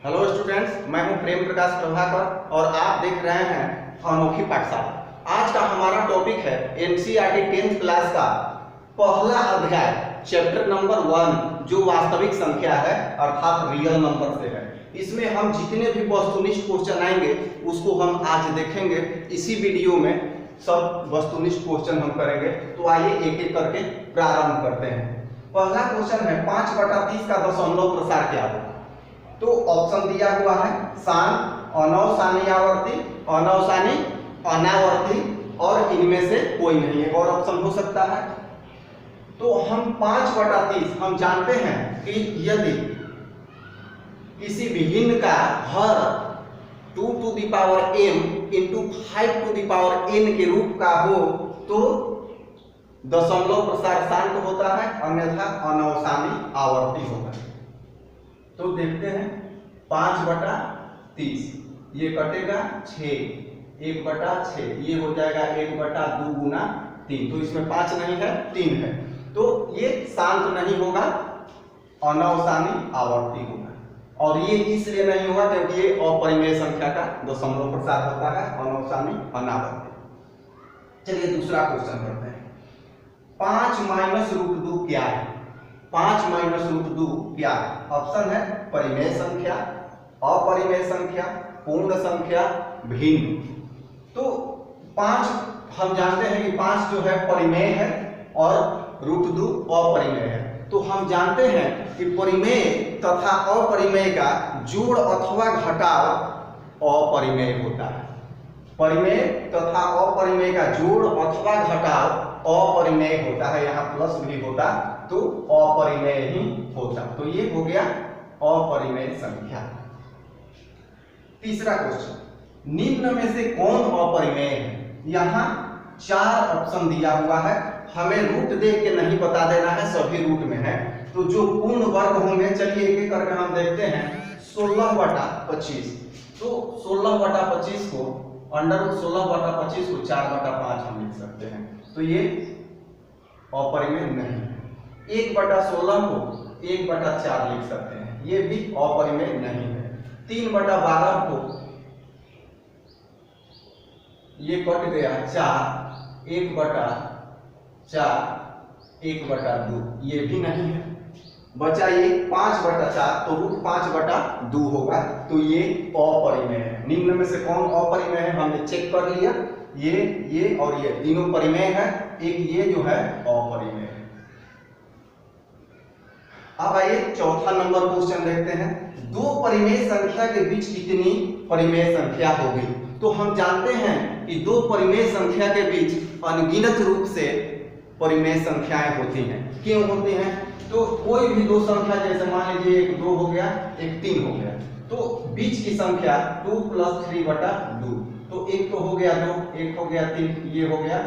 Hello students, मैं हूं प्रेम प्रकाश प्रभाकर और आप देख रहे हैं अनोखी पाठशाला। आज का हमारा टॉपिक है एनसीईआरटी 10th क्लास का पहला अध्याय चैप्टर नंबर 1 जो वास्तविक संख्या है अर्थात रियल नंबर से है। इसमें हम जितने भी वस्तुनिष्ठ क्वेश्चन आएंगे उसको हम आज देखेंगे। इसी वीडियो में सब वस्तुनिष्ठ क्वेश्चन हम करेंगे। तो आइए एक एक करके प्रारंभ करते हैं। पहला क्वेश्चन है 5/30 का दशमलव प्रसार क्या होगा। तो ऑप्शन दिया हुआ है सान, अनवसानी आवर्ती, अनवसानी अनावर्ती और इनमें से कोई नहीं है। और ऑप्शन हो सकता है। तो हम 5/30 हम जानते हैं कि यदि किसी भिन्न का हर 2 to the power m into 5 to the power n के रूप का हो तो दशमलव प्रसार शांत होता है, अन्यथा अनवसानी आवर्ती होता है। तो देखते हैं 5/30 ये कटेगा 6, 1/6 ये हो जाएगा 1/2 गुना 3। तो इसमें 5 नहीं है, 3 है। तो ये शांत नहीं होगा, अनवसानी आवर्ती होगा। और ये इसलिए नहीं होगा क्योंकि ये अपरिमेय संख्या का दशमलव प्रसार होता है, अनवसानी अनावर्ती। चलिए दूसरा क्वेश्चन करते हैं। 5 - √2 क्या है। 5 - √2 क्या है। ऑप्शन है परिमेय संख्या, अपरिमेय संख्या, पूर्ण संख्या, भिन्न। तो 5 हम जानते हैं कि 5 जो है परिमेय है और √2 अपरिमेय है। तो हम जानते हैं कि परिमेय तथा अपरिमेय का जोड़ अथवा घटाव अपरिमेय होता है। परिमेय तथा अपरिमेय का जोड़ अथवा घटाव अपरिमेय होता है। यहाँ प्लस भी होता तो अपरिमेय ही होता। तो ये हो गया अपरिमेय संख्या। तीसरा क्वेश्चन, निम्न में से कौन अपरिमेय है। यहाँ 4 ऑप्शन दिया हुआ है। हमें रूट देख के नहीं बता देना है, सभी रूट में है। तो जो पूर्ण वर्ग होंगे, चलिए एक एक करके हम देखते हैं। 16/25 तो 16/25 को √16/25 को 4/5 हम लिख सकते हैं। तो ये अपरिमेय नहीं है। 1/16 को 1/4 लिख सकते हैं, ये भी अपरिमेय नहीं है। 3/12 को ये कट गया 4, 1/4, 1/2 ये भी नहीं है। बचा ये 5/4 तो √5/2 होगा। तो ये अपरिमेय है। निम्न में से कौन अपरिमेय है हमने चेक कर लिया। ये और ये तीनों परिमेय है, एक ये जो है अपरिमेय है। अब आइए चौथा नंबर क्वेश्चन देखते हैं। 2 परिमेय संख्या के बीच कितनी परिमेय संख्या होगी। तो हम जानते हैं कि 2 परिमेय संख्या के बीच अनगिनत रूप से परिमेय संख्याएं होती हैं। क्यों होती हैं। तो कोई भी 2 संख्या, जैसे मान लीजिए एक 2 हो गया, एक 3 हो गया, तो बीच की संख्या 2 + 3/2। तो एक तो हो गया 2, एक हो गया 3, ये हो गया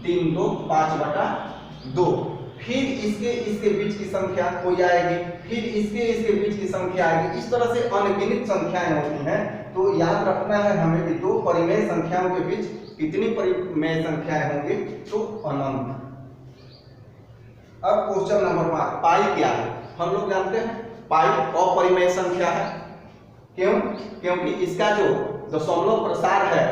3 2 5/2। फिर इसके बीच की संख्या कोई आएगी, फिर इसके बीच की संख्या आएगी। इस तरह से अनगिनत संख्याएं होती हैं। तो याद रखना है हमें कि 2 परिमेय संख्याओं के बीच कितनी परिमेय संख्याएं होंगी। तो अनंत। अब क्वेश्चन नंबर 5, पाई क्या है। हम लोग जानते हैं पाई अपरिमेय संख्या है। क्यों। क्योंकि इसका जो दशमलव प्रसार है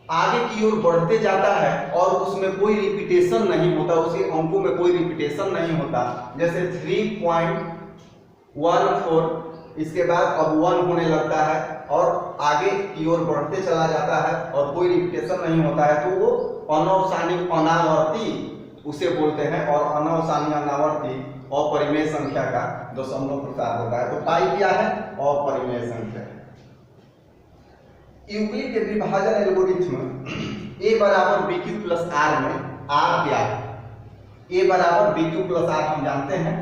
आगे की ओर बढ़ते जाता है और उसमें कोई रिपीटेशन नहीं होता, उसके अंकों में कोई रिपीटेशन नहीं होता। जैसे 3.14 इसके बाद अब 1 होने लगता है और आगे की ओर बढ़ते चला जाता है और कोई रिपीटेशन नहीं होता है। तो वो अनवसानी अनावर्ती उसे बोलते हैं। और अनवसानी अनावर्ती अपरिमेय संख्या का दशमलव प्रसार होता है। तो पाई क्या है, अपरिमेय संख्या है। यूक्लिड के विभाजन एल्गोरिथ्म a = bq + r में r क्या है। a = bq + r हम जानते हैं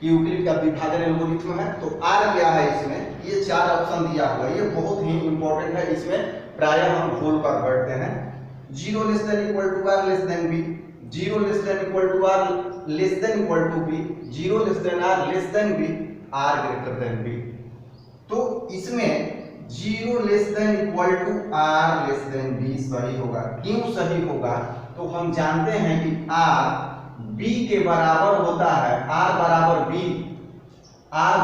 कि यूक्लिड का विभाजन एल्गोरिथ्म है। तो r क्या है इसमें, ये 4 ऑप्शन दिया हुआ है। ये बहुत ही इंपॉर्टेंट है। इसमें प्रायः हम भूल कर बैठते हैं। 0 < r < b, 0 < r < b, 0 r b, r b। तो इसमें 0 < r b सही होगा। क्यों सही होगा। तो हम जानते हैं कि r b के बराबर होता है। r = b, r =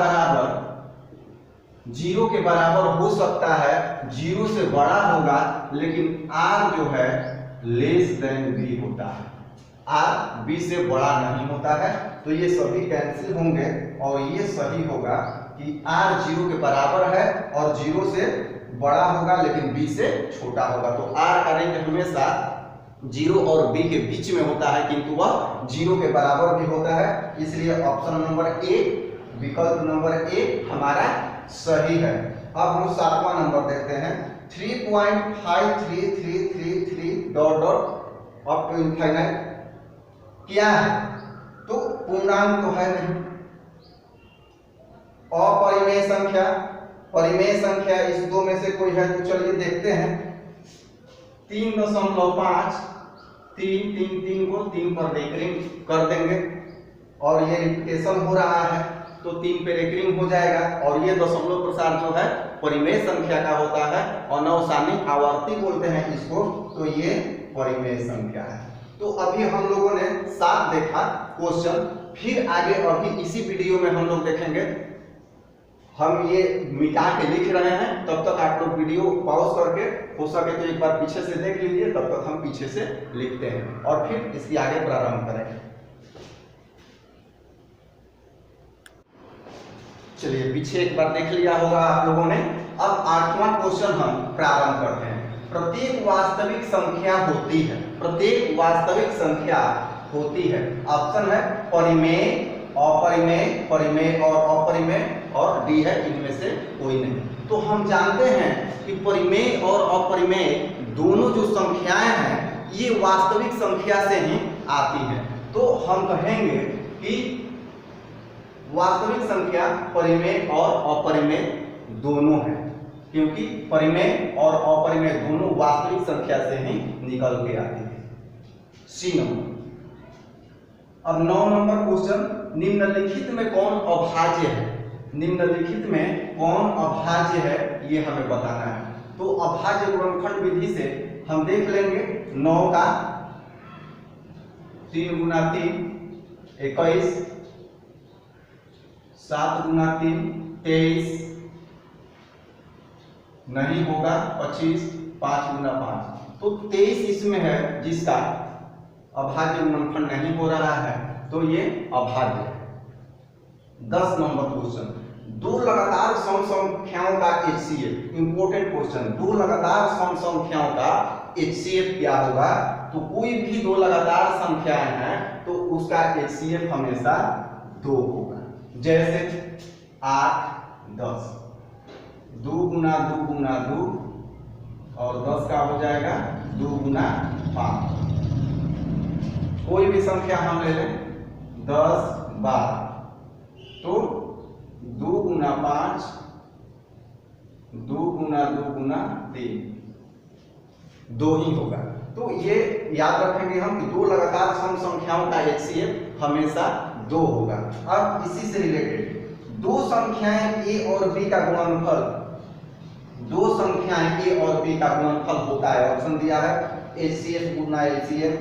जीरो के बराबर हो सकता है, जीरो से बड़ा होगा, लेकिन आर जो है लेस देन बी होता है, आर बी से बड़ा नहीं होता है। तो ये सभी कैंसिल होंगे और ये सही होगा कि आर जीरो के बराबर है और जीरो से बड़ा होगा लेकिन बी से छोटा होगा। तो आर का रेंज हमेशा जीरो और बी के बीच में होता है, किंतु वह जीरो के बराबर भी होता है। इसलिए ऑप्शन नंबर ए, विकल्प नंबर ए हमारा सही है। अब हम 7वां नंबर देखते हैं। 3.5333 dot dot up to infinite क्या है? तो पूर्णांक तो है नहीं, अपरिमेय संख्या, परिमेय संख्या इस दो में से कोई है तो चलिए देखते हैं। 3.5 3 को 3 पर रेकरिंग कर देंगे और ये रिपीटेशन हो रहा है तो 3 पे रेकरिंग हो जाएगा। और ये दशमलव प्रसार जो है परिमेय संख्या का होता है, अनवसानी आवर्ती बोलते हैं इसको, तो ये परिमेय संख्या है। तो अभी हम लोगों ने 7 देखा क्वेश्चन, फिर आगे अभी इसी वीडियो में हम लोग देखेंगे। हम ये मिटा के लिख रहे हैं, तब तक आप लोग वीडियो पॉज करके हो सके तो एक बार पीछे से देख लीजिए, तब तक हम पीछे से लिखते हैं और फिर इसकी आगे प्रारंभ करेंगे। चलिए पीछे एक बार देख लिया होगा आप लोगों ने। अब 8वां क्वेश्चन हम प्रारंभ करते हैं। प्रत्येक वास्तविक संख्या होती है, प्रत्येक वास्तविक संख्या होती है। ऑप्शन है परिमेय, अपरिमेय, परिमेय और अपरिमेय, और डी है इनमें से कोई नहीं। तो हम जानते हैं कि परिमेय और अपरिमेय दोनों जो संख्याएं हैं ये वास्तविक संख्या से ही आती हैं। तो हम कहेंगे कि वास्तविक संख्या परिमेय और अपरिमेय दोनों है, क्योंकि परिमेय और अपरिमेय दोनों वास्तविक संख्या से ही निकल के आती है। C number. अब 9 नंबर क्वेश्चन, निम्नलिखित में कौन अभाज्य है? निम्नलिखित में कौन अभाज्य है ये हमें बताना है। तो अभाज्य गुणनखंड विधि से हम देख लेंगे। 9 का 3 गुना 3 21, 7 गुना 3 23, नहीं होगा 25, 5 गुना 5, तो 23 इसमें है जिसका अभाज्य गुणनखंड नहीं हो रहा है, तो ये अभाज्य है। 10 नंबर क्वेश्चन, दो लगातार सम संख्याओं का HCF, इंपोर्टेंट क्वेश्चन, दो लगातार सम संख्याओं का HCF क्या होगा? तो कोई भी दो लगातार संख्याएं हैं तो उसका HCF हमेशा 2 होगा। जैसे 8 10, 2 गुना 2 गुना 2 और 10 का हो जाएगा 2 गुना 5। कोई भी संख्या हम ले लें 10 12, तो 2 गुना 5, 2 गुना 2 गुना 3, 2 ही होगा। तो ये याद रखेंगे हम कि दो लगातार सम संख्याओं का HCF हमेशा 2 होगा। अब इसी से रिलेटेड दो संख्याएं A और B का गुणनफल, दो संख्याएं A और B का गुणनफल होता है। ऑप्शन दिया है HCF गुना LCM,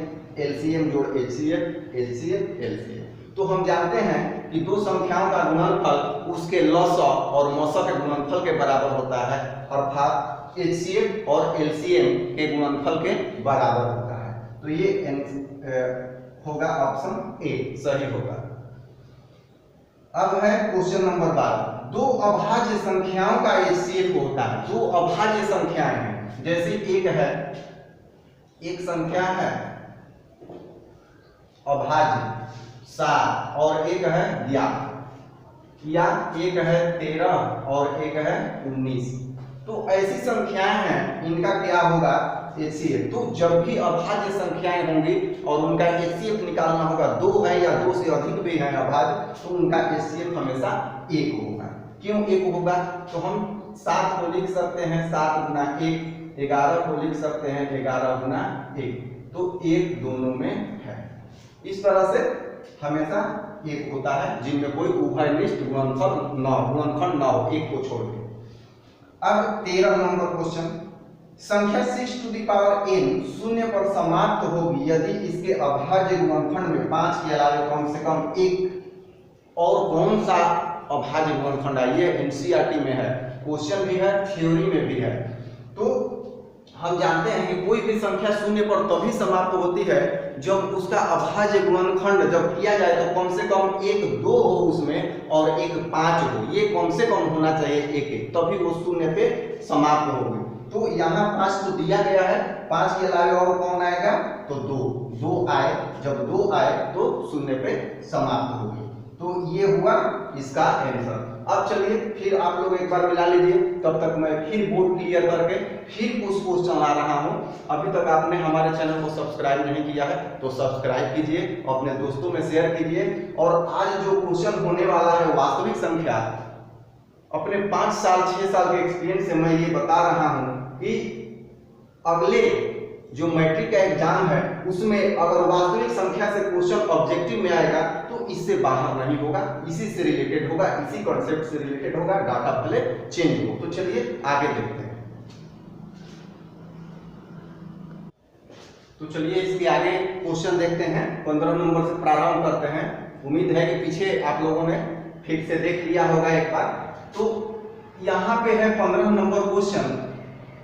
LCM जोड़ HCF, HCF LCM। तो हम जानते हैं कि दो संख्याओं का गुणनफल उसके लसअ और मसअ के गुणनफल के बराबर होता है, अर्थात HCF और LCM के गुणनफल के बराबर होता है। तो ये होगा ऑप्शन ए, सही होगा। अब है क्वेश्चन नंबर 12, दो अभाज्य संख्याओं का HCF होता है। दो अभाज्य संख्याएं हैं, जैसे एक है, एक संख्या है अभाज्य 7 और एक है ज्ञात, या एक है 13 और एक है 19। तो ऐसी संख्याएं हैं, इनका क्या होगा HCF। तो जब भी अभाज्य संख्याएं होंगी और उनका HCF निकालना होगा, 2 है या 2 से अधिक भी है अभाज्य, तो उनका HCF हमेशा 1 होगा। क्यों 1 होगा? तो हम 7 को लिख सकते हैं 7 गुना 1, 11 को लिख सकते हैं 11 गुना 1, तो 1 दोनों में है। इस तरह से हमेशा 1 होता है, जिनमें कोई उभयनिष्ठ गुणनफल न हो, गुणनखंड न हो, 1 को छोड़ के। अब 13 नंबर क्वेश्चन, संख्या 6 टू द पावर n शून्य पर समाप्त होगी यदि इसके अभाज्य गुणनखंड में 5 के अलावे कम से कम एक और कौन सा अभाज्य गुणनखंड है? ये NCERT में है, क्वेश्चन भी है, थ्योरी में भी है। तो हम जानते हैं कि कोई भी संख्या शून्य पर तभी समाप्त होती है जब उसका अभाज्य गुणनखंड जब किया जाए तो कम से कम 1 2 हो उसमें और 1 5 हो, ये कम से कम होना चाहिए 1 तभी वो शून्य पे समाप्त होगी। तो यहाँ 5 तो दिया गया है, 5 के अलावा और कौन आएगा तो 2 आए, जब 2 आए तो शून्य पे समाप्त होगी। तो ये हुआ इसका आंसर। अब चलिए फिर आप लोग एक बार मिला लीजिए, तब तक मैं फिर बोर्ड क्लियर करके फिर कुछ क्वेश्चन ला रहा हूँ। अभी तक आपने हमारे चैनल को सब्सक्राइब नहीं किया है तो सब्सक्राइब कीजिए, अपने दोस्तों में शेयर कीजिए। और आज जो क्वेश्चन होने वाला है वास्तविक संख्या, अपने 5 साल 6 साल के एक्सपीरियंस से मैं ये बता रहा हूँ कि अगले जो मैट्रिक का एग्जाम है उसमें अगर वास्तविक संख्या से क्वेश्चन ऑब्जेक्टिव में आएगा तो इससे बाहर नहीं होगा, इसी से रिलेटेड होगा, इसी कॉन्सेप्ट से रिलेटेड होगा, डाटा भले चेंज हो। तो चलिए आगे देखते हैं। तो चलिए इसके आगे क्वेश्चन देखते हैं, 15 नंबर से प्रारंभ करते हैं। उम्मीद है कि पीछे आप लोगों ने ठीक से देख लिया होगा एक बार। तो यहाँ पे है 15 नंबर क्वेश्चन,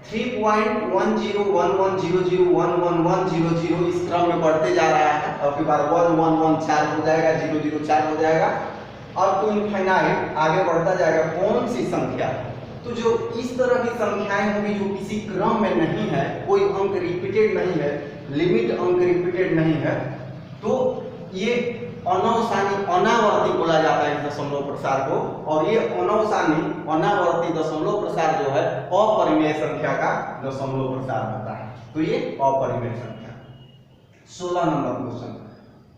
3.101100111100 इस क्रम में बढ़ते जा रहा है। अब की बार 1114 हो जाएगा, 004 हो जाएगा, अब तो इनफाइनाइट आगे बढ़ता जाएगा। कौन सी संख्या, तो जो इस तरह की संख्याएं होंगी जो किसी क्रम में नहीं है, कोई अंक रिपीटेड नहीं है, लिमिट अंक रिपीटेड नहीं है, तो ये अनवसानी अनावर्ती बोला जाता है इस दशमलव प्रसार को। और ये अनवसानी अनावर्ती दशमलव प्रसार जो है अपरिमेय संख्या का दशमलव प्रसार होता है। तो ये अपरिमेय संख्या। 16 नंबर क्वेश्चन,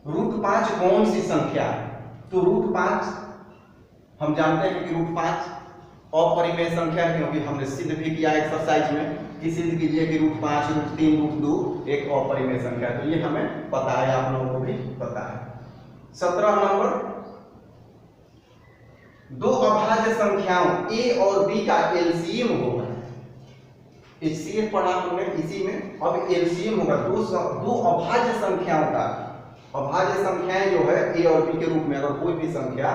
√5 कौन सी संख्या है? तो √5 हम जानते हैं कि √5 अपरिमेय संख्या है, क्योंकि हमने सिद्ध भी किया एक्सरसाइज में कि सिद्ध कीजिए कि √5 √3 √2 एक अपरिमेय संख्या है। तो ये हमें पता है, आप लोगों को भी पता है। 17 नंबर, दो अभाज्य संख्याओं a और b का एलसीएम होगा। HCF पढ़ा हमने इसी में, अब एलसीएम होगा दो अभाज्य संख्याओं का। अभाज्य संख्याएं जो है a और b के रूप में अगर कोई भी संख्या,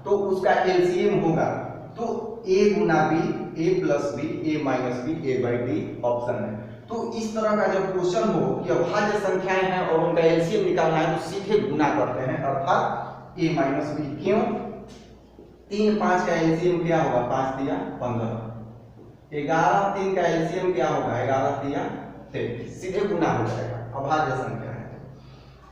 तो उसका एलसीएम होगा। तो a Guna b, a plus b, a minus b, a/d option है। तो इस तरह का जब क्वेश्चन हो कि अभाज्य संख्याएं हैं और उनका एलसीएम निकालना है तो सीधे गुना करते हैं, अर्थात a माइनस b। क्यों? 3 5 का एलसीएम क्या होगा? 5 दिया 15। 11 3 का एलसीएम क्या होगा? 11 दिया 23, सीधे गुना हो जाएगा, अभाज्य संख्या है।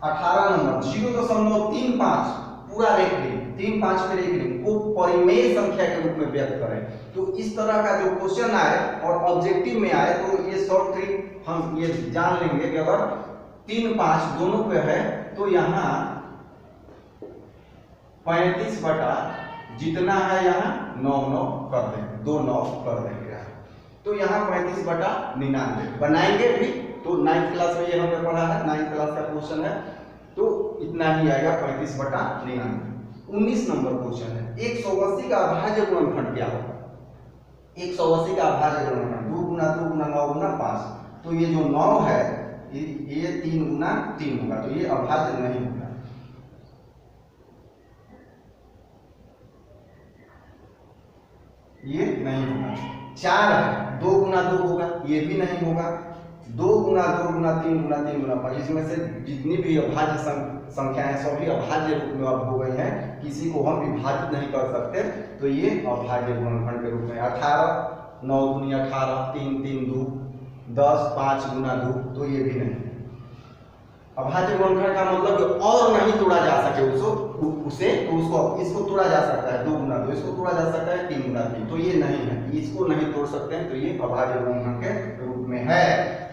18 नंबर, 0.35 पूरा रेखिक 3 5 पे रेखिक को परिमेय संख्या के रूप में व्यक्त करें। तो इस तरह का जो क्वेश्चन आए और ऑब्जेक्टिव में आए तो ये शॉर्ट ट्रिक हम ये जान लेंगे कि अगर 3 5 दोनों पे है तो यहाँ 35 बटा जितना है यहाँ 9 9 कर देंगे, 2 9 कर देंगे। तो यहाँ 35 बटा 99 बनाएंगे भी, तो 9th क्लास में ये हमने पढ़ा है, 9th क्लास का क्वेश्चन है, तो इतना ही आएगा 35 बटा 99। 19 नंबर क्वेश्चन है, 180 का अभाज्य गुणनखंड क्या होगा? 180 का अभाज्य गुणनखंड 2 गुना 2 गुना 9 गुना 5। तो ये जो 9 है ये 3 गुना 3 होगा, तो ये अभाज्य नहीं होगा। ये नहीं होगा। 4 है, 2 गुना 2 होगा, ये भी नहीं होगा। 2 गुना 2 गुना 3 गुना 3 गुना 5, इसमें से जितनी भी अभाज्य संख्याएं सभी अभाज्य रूप में अब हो गई हैं, किसी को हम विभाजित नहीं कर सकते, तो ये अभाज्य गुणनखंड के रूप में। 18 9 दूनी 18, 3 3 2 10, 5 गुना 2, तो ये भी नहीं। अभाज्य गुणनखंड का मतलब और नहीं तोड़ा जा सके उसे तो उसको इसको तोड़ा जा सकता है 2 गुना 2, इसको तोड़ा जा सकता है 3 गुना 3, तो ये नहीं है, इसको नहीं तोड़ सकते हैं, तो ये अभाज्य गुणनखंड के रूप में है।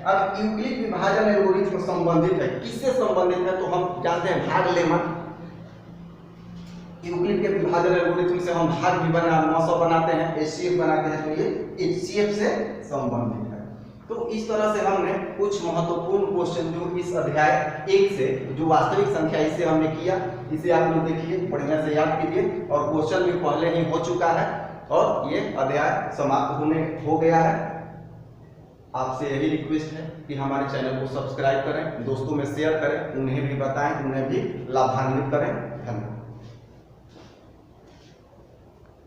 अब यूक्लिड विभाजन एल्गोरिथ्म संबंधित है, किससे संबंधित है? तो हम जानते हैं भाग लेमन। यूक्लिड के विभाजन एल्गोरिथ्म से हम भाग भी बनाते हैं, HCF बनाते हैं, तो ये HCF से संबंधित है। तो इस तरह से हमने कुछ महत्वपूर्ण क्वेश्चन जो इस अध्याय 1 से जो वास्तविक संख्या इससे हमने किया, इसे आप लोग देखिए, बढ़िया से याद कीजिए, और क्वेश्चन भी पहले ही हो चुका है और ये अध्याय समाप्त हो गया है। आपसे यही रिक्वेस्ट है कि हमारे चैनल को सब्सक्राइब करें, दोस्तों में शेयर करें, उन्हें भी बताएं, उन्हें भी लाभान्वित करें। धन्यवाद।